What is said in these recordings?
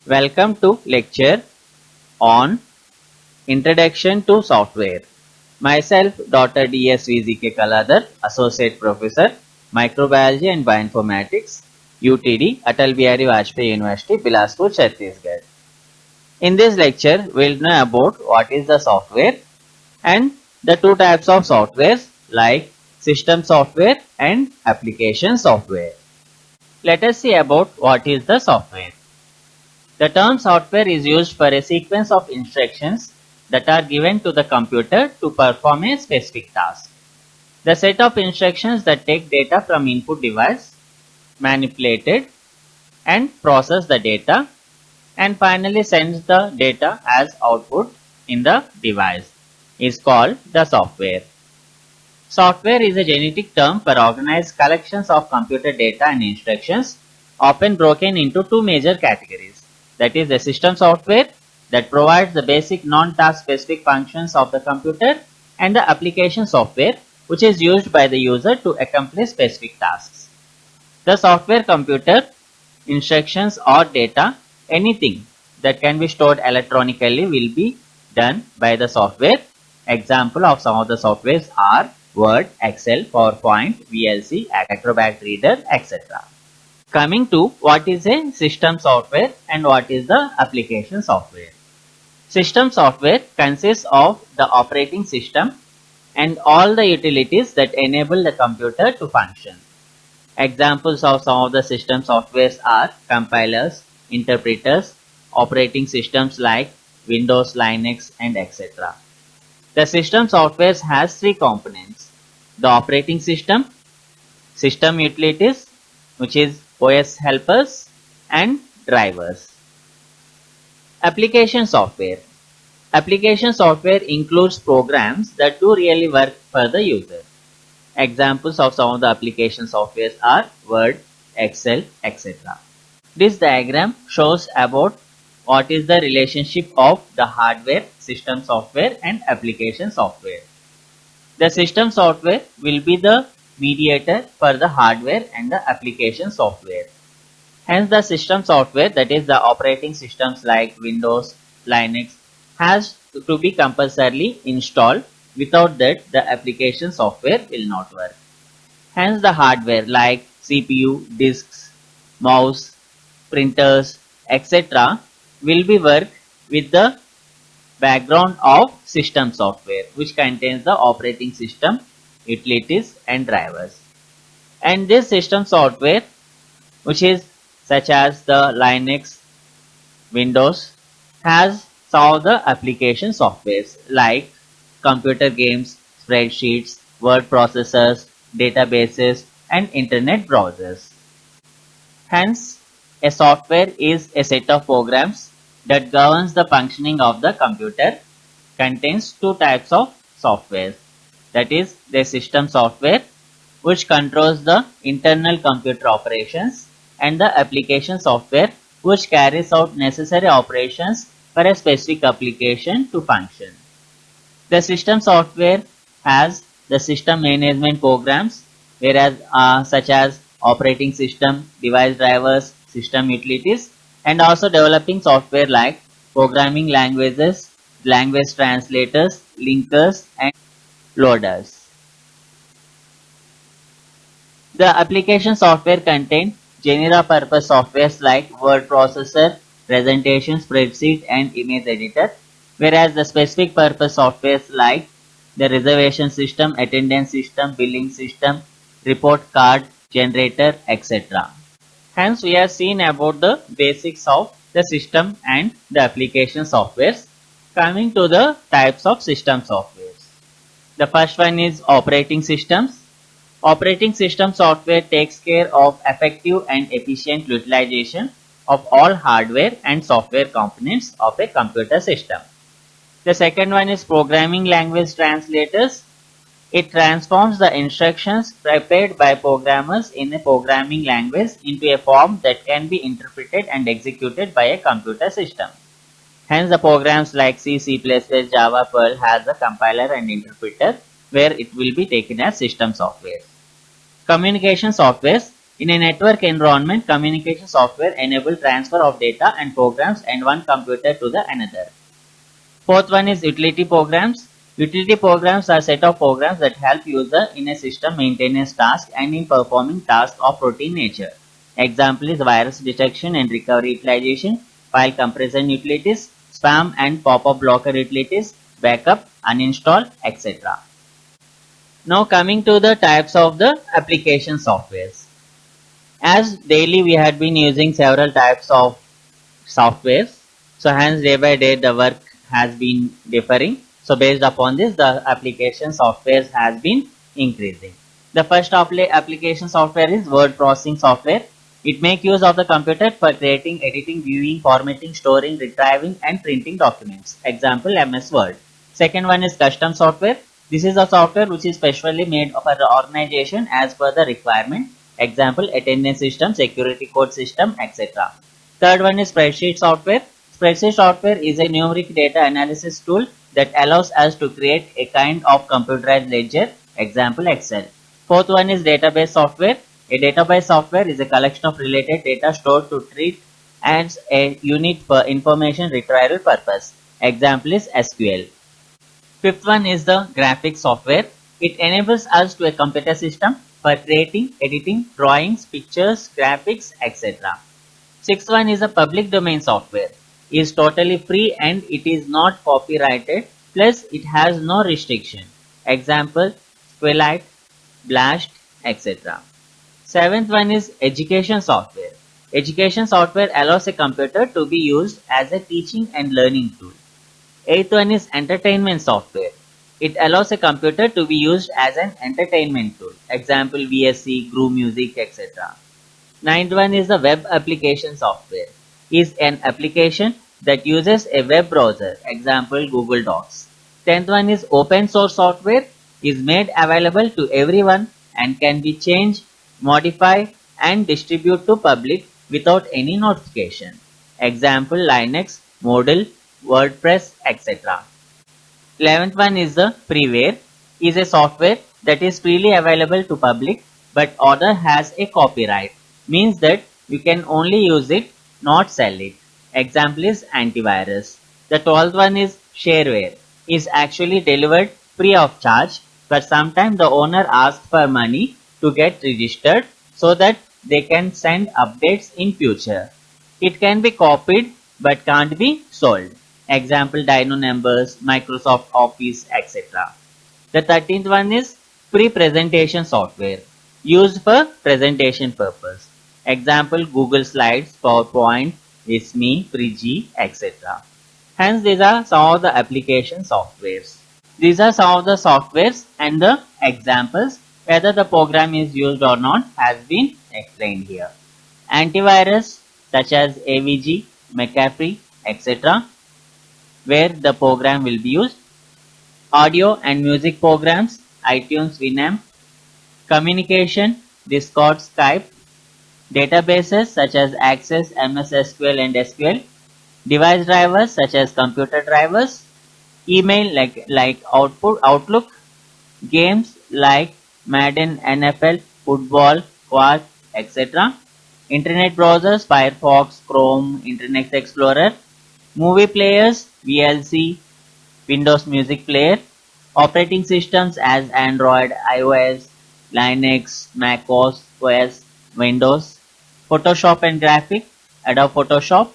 Welcome to lecture on Introduction to Software. Myself, Dr. D.S.V.Z.K. Kaladar, Associate Professor, Microbiology and Bioinformatics, UTD, Atal Bihari Vajpayee University, Bilaspur, Chhattisgarh. In this lecture, we'll know about what is the software and the two types of softwares like system software and application software. Let us see about what is the software. The term software is used for a sequence of instructions that are given to the computer to perform a specific task. The set of instructions that take data from input device, manipulate it, and process the data, and finally sends the data as output in the device is called the software. Software is a genetic term for organized collections of computer data and instructions, often broken into two major categories. That is the system software that provides the basic non-task specific functions of the computer, and the application software which is used by the user to accomplish specific tasks. The software computer instructions or data, anything that can be stored electronically will be done by the software. Example of some of the softwares are Word, Excel, PowerPoint, VLC, Acrobat Reader, etc. Coming to what is a system software and what is the application software. System software consists of the operating system and all the utilities that enable the computer to function. Examples of some of the system softwares are compilers, interpreters, operating systems like Windows, Linux, and etc. The system software has three components: the operating system, system utilities, which is OS helpers, and drivers. Application software. Application software includes programs that do really work for the user. Examples of some of the application softwares are Word, Excel, etc. This diagram shows about what is the relationship of the hardware, system software, and application software. The system software will be the mediator for the hardware and the application software. Hence, the system software, that is the operating systems like Windows, Linux, has to be compulsorily installed. Without that, the application software will not work. Hence, the hardware like CPU, disks, mouse, printers, etc. will be work with the background of system software, which contains the operating system, utilities, and drivers. And this system software, which is such as the Linux, Windows, has some of the application softwares like computer games, spreadsheets, word processors, databases, and internet browsers. Hence, a software is a set of programs that governs the functioning of the computer. Contains two types of software. That is the system software, which controls the internal computer operations, and the application software, which carries out necessary operations for a specific application to function. The system software has the system management programs, whereas such as operating system, device drivers, system utilities, and also developing software like programming languages, language translators, linkers, and loaders. The application software contain general purpose softwares like word processor, presentation, spreadsheet, and image editor, whereas the specific purpose softwares like the reservation system, attendance system, billing system, report card generator, etc. Hence, we have seen about the basics of the system and the application softwares. Coming to the types of system softwares. The first one is operating systems. Operating system software takes care of effective and efficient utilization of all hardware and software components of a computer system. The second one is programming language translators. It transforms the instructions prepared by programmers in a programming language into a form that can be interpreted and executed by a computer system. Hence, the programs like C, C++, Java, Perl has a compiler and interpreter where it will be taken as system software. Communication softwares. In a network environment, communication software enables transfer of data and programs and one computer to the another. Fourth one is utility programs. Utility programs are a set of programs that help user in a system maintenance task and in performing tasks of routine nature. Example is virus detection and recovery utilization, file compression utilities, spam and pop-up blocker utilities, backup, uninstall, etc. Now coming to the types of the application softwares. As daily we had been using several types of softwares, so hence day by day the work has been differing. So based upon this, the application softwares has been increasing. The first application software is word processing software. It makes use of the computer for creating, editing, viewing, formatting, storing, retrieving and printing documents. Example, MS Word. Second one is custom software. This is a software which is specially made for the organization as per the requirement. Example, attendance system, security code system, etc. Third one is spreadsheet software. Spreadsheet software is a numeric data analysis tool that allows us to create a kind of computerized ledger. Example, Excel. Fourth one is database software. A database software is a collection of related data stored to treat as a unit for information retrieval purpose. Example is SQL. Fifth one is the graphics software. It enables us to a computer system for creating, editing, drawings, pictures, graphics, etc. Sixth one is a public domain software. It is totally free and it is not copyrighted, plus it has no restriction. Example, SQLite, Blast, etc. Seventh one is education software. Education software allows a computer to be used as a teaching and learning tool. Eighth one is entertainment software. It allows a computer to be used as an entertainment tool. Example, VSC, Groove Music, etc. Ninth one is the web application software. Is an application that uses a web browser. Example, Google Docs. 10th one is open source software. Is made available to everyone and can be changed, modified and distributed to public without any notification. Example, Linux, Moodle, WordPress, etc. 11th one is the freeware. Is a software that is freely available to public but other has a copyright. Means that you can only use it, not sell it. Example is antivirus. The 12th one is shareware. Is actually delivered free of charge, but sometimes the owner asks for money to get registered so that they can send updates in future. It can be copied but can't be sold. Example, Dino Numbers, Microsoft Office, etc. The 13th one is pre-presentation software used for presentation purpose. Example, Google Slides, PowerPoint, Visme, Prezi, etc. Hence, these are some of the application softwares. These are some of the softwares and the examples. Whether the program is used or not has been explained here. Antivirus such as AVG, McAfee, etc. where the program will be used. Audio and music programs, iTunes, Winamp. Communication, Discord, Skype. Databases such as Access, MS SQL and SQL. Device drivers such as computer drivers. Email like Outlook. Games like Madden, NFL, football, Quad, etc. Internet browsers, Firefox, Chrome, Internet Explorer. Movie players, VLC, Windows Music Player. Operating systems as Android, iOS, Linux, macOS, OS, Windows. Photoshop and graphic, Adobe Photoshop.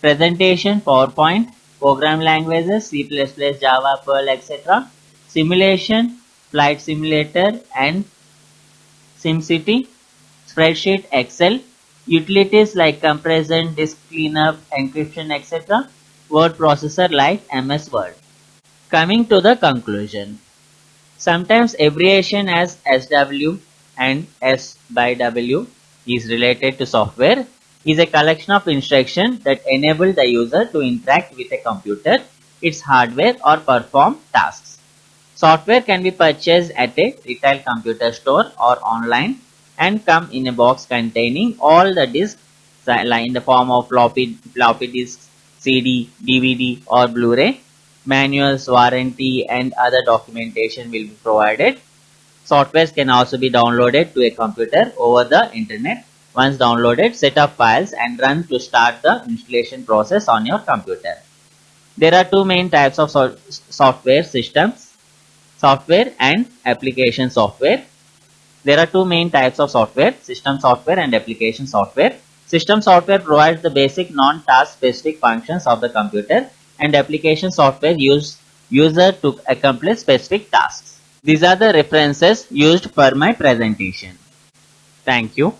Presentation, PowerPoint. Program languages, C++, Java, Perl, etc. Simulation, Flight Simulator and SimCity. Spreadsheet, Excel. Utilities like compression, disk cleanup, encryption, etc. Word processor like MS Word. Coming to the conclusion. Sometimes abbreviation as SW and S by W is related to software is a collection of instructions that enable the user to interact with a computer, its hardware or perform tasks. Software can be purchased at a retail computer store or online and come in a box containing all the disks in the form of floppy disks, CD, DVD or Blu-ray. Manuals, warranty and other documentation will be provided. Softwares can also be downloaded to a computer over the internet. Once downloaded, set up files and run to start the installation process on your computer. There are two main types of software systems, software and application software. There are two main types of software, system software and application software. System software provides the basic non-task specific functions of the computer, and application software use user to accomplish specific tasks. These are the references used for my presentation. Thank you.